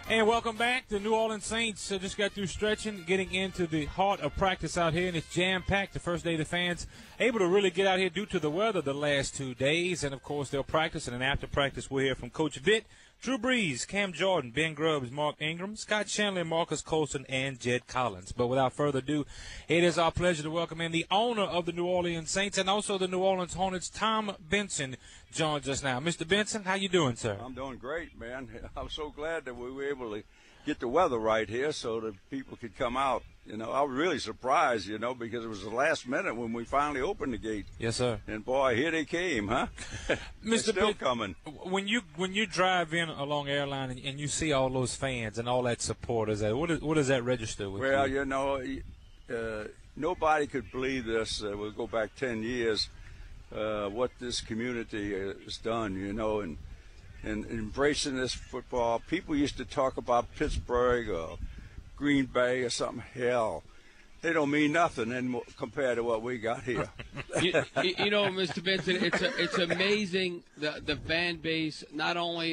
And welcome back. The New Orleans Saints just got through stretching, getting into the heart of practice out here, and it's jam-packed. The first day the fans able to really get out here due to the weather the last 2 days. And, of course, they'll practice, and then after practice we'll hear from Coach Vitt, Drew Brees, Cam Jordan, Ben Grubbs, Mark Ingram, Scott Shanley, Marcus Colson, and Jed Collins. But without further ado, it is our pleasure to welcome in the owner of the New Orleans Saints and also the New Orleans Hornets, Tom Benson, joins us now. Mr. Benson, how you doing, sir? I'm doing great, man. I'm so glad that we were able to get the weather right here so that people could come out. You know, I was really surprised, you know, because it was the last minute when we finally opened the gate. Yes, sir. And boy, here they came, huh? Mr. Still coming. When you drive in along airline and you see all those fans and all that support, what does that register with you? Well, you know, nobody could believe this. We'll go back 10 years. What this community has done, you know, and embracing this football. People used to talk about Pittsburgh or Green Bay or something. Hell, they don't mean nothing compared to what we got here. you know, Mr. Benson, it's amazing the fan base. Not only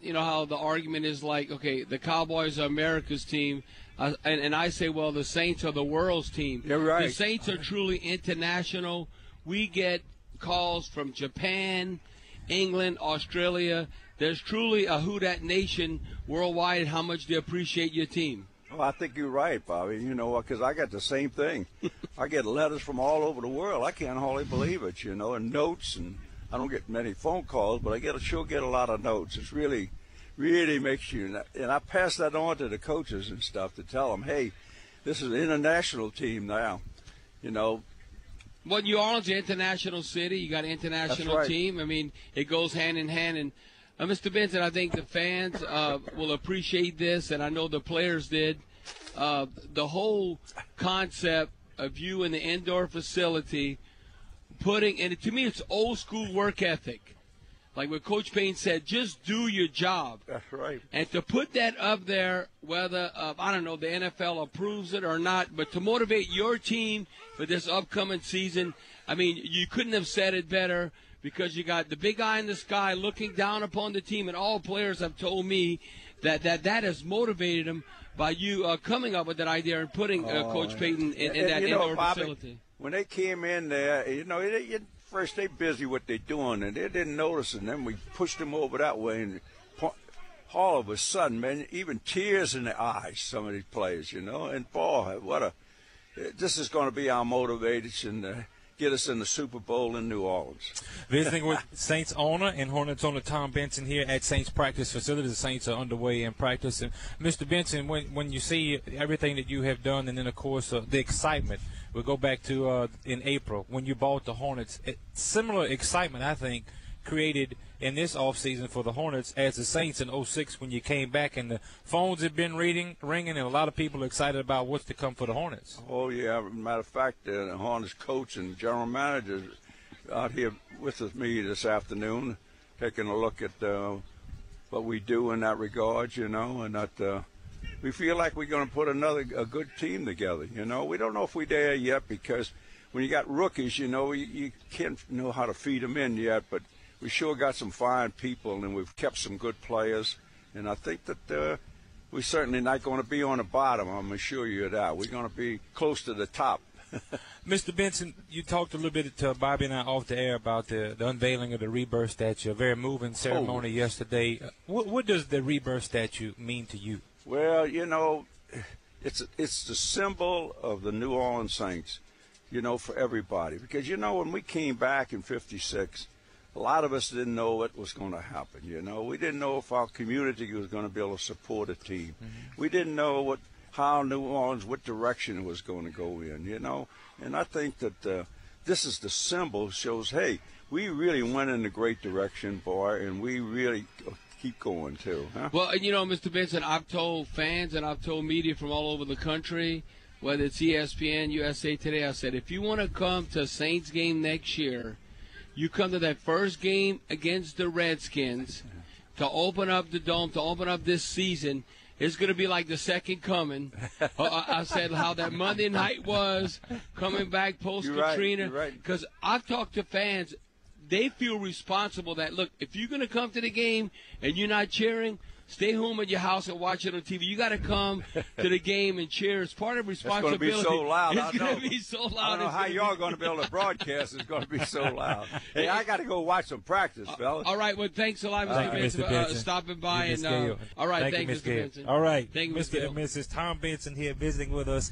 you know how the argument is like, okay, the Cowboys are America's team, and I say, well, the Saints are the world's team. You're right. The Saints are truly international. We get calls from Japan, England, Australia. There's truly a Who Dat Nation worldwide, how much they appreciate your team. Well, I think you're right, Bobby. You know, because I got the same thing. I get letters from all over the world. I can't hardly believe it, you know, and notes. And I don't get many phone calls, but I sure get a lot of notes. It's really makes you. And I pass that on to the coaches and stuff to tell them, hey, this is an international team now, you know. Well, New Orleans is an international city. You got an international team. I mean, it goes hand in hand. And Mr. Benson, I think the fans will appreciate this, and I know the players did. The whole concept of you in the indoor facility putting, and to me it's old school work ethic. Like what Coach Payne said, just do your job. That's right. And to put that up there, whether, I don't know, the NFL approves it or not, but to motivate your team for this upcoming season, I mean, you couldn't have said it better because you got the big eye in the sky looking down upon the team, and all players have told me that has motivated them by you coming up with that idea and putting Coach Payton in that indoor facility. When they came in there, you know, first they busy what they're doing, and they didn't notice, and then we pushed them over that way, and all of a sudden, man, even tears in the eyes, some of these players, you know, and boy, this is going to be our motivation to get us in the Super Bowl in New Orleans. Visiting with Saints owner and Hornets owner Tom Benson here at Saints practice facility. The Saints are underway in practice. And Mr. Benson, when you see everything that you have done, and then, of course, the excitement, we'll go back to in April when you bought the Hornets. Similar excitement, I think, created in this offseason for the Hornets as the Saints in 06 when you came back, and the phones have been ringing, and a lot of people are excited about what's to come for the Hornets. Oh, yeah. Matter of fact, the Hornets coach and general manager out here with me this afternoon taking a look at what we do in that regard, you know, and that we feel like we're going to put a good team together, you know. We don't know if we're there yet because when you got rookies, you know, you can't know how to feed them in yet, but we sure got some fine people, and we've kept some good players. And I think that we're certainly not going to be on the bottom. I'm assure you of that. We're going to be close to the top. Mr. Benson, you talked a little bit to Bobby and I off the air about the unveiling of the Rebirth statue, a very moving ceremony yesterday. What does the Rebirth statue mean to you? Well, you know, it's the symbol of the New Orleans Saints, you know, for everybody. Because, you know, when we came back in '56, a lot of us didn't know what was going to happen, you know. We didn't know if our community was going to be able to support a team. Mm-hmm. We didn't know how New Orleans, what direction it was going to go in, you know. And I think that this is the symbol, shows, hey, we really went in a great direction, boy, and we really keep going, too. Huh? Well, you know, Mr. Benson, I've told fans and I've told media from all over the country, whether it's ESPN, USA Today, I said, if you want to come to a Saints game next year, you come to that first game against the Redskins to open up the Dome, to open up this season. It's going to be like the second coming. I said how that Monday night was coming back post-Katrina. You're right. Because I've talked to fans. They feel responsible that, look, if you're going to come to the game and you're not cheering, stay home at your house and watch it on TV. You got to come to the game and cheer. It's part of responsibility. It's going to be so loud. It's going to be so loud. I don't know how y'all going to be able to broadcast. It's going to be so loud. Hey, I got to go watch some practice, fellas. All right. Well, thanks a lot, Mr. Benson, for stopping by. All right. Thank you, Mr. Benson. All right. Thank you, Mr. and Mrs. Tom Benson here visiting with us.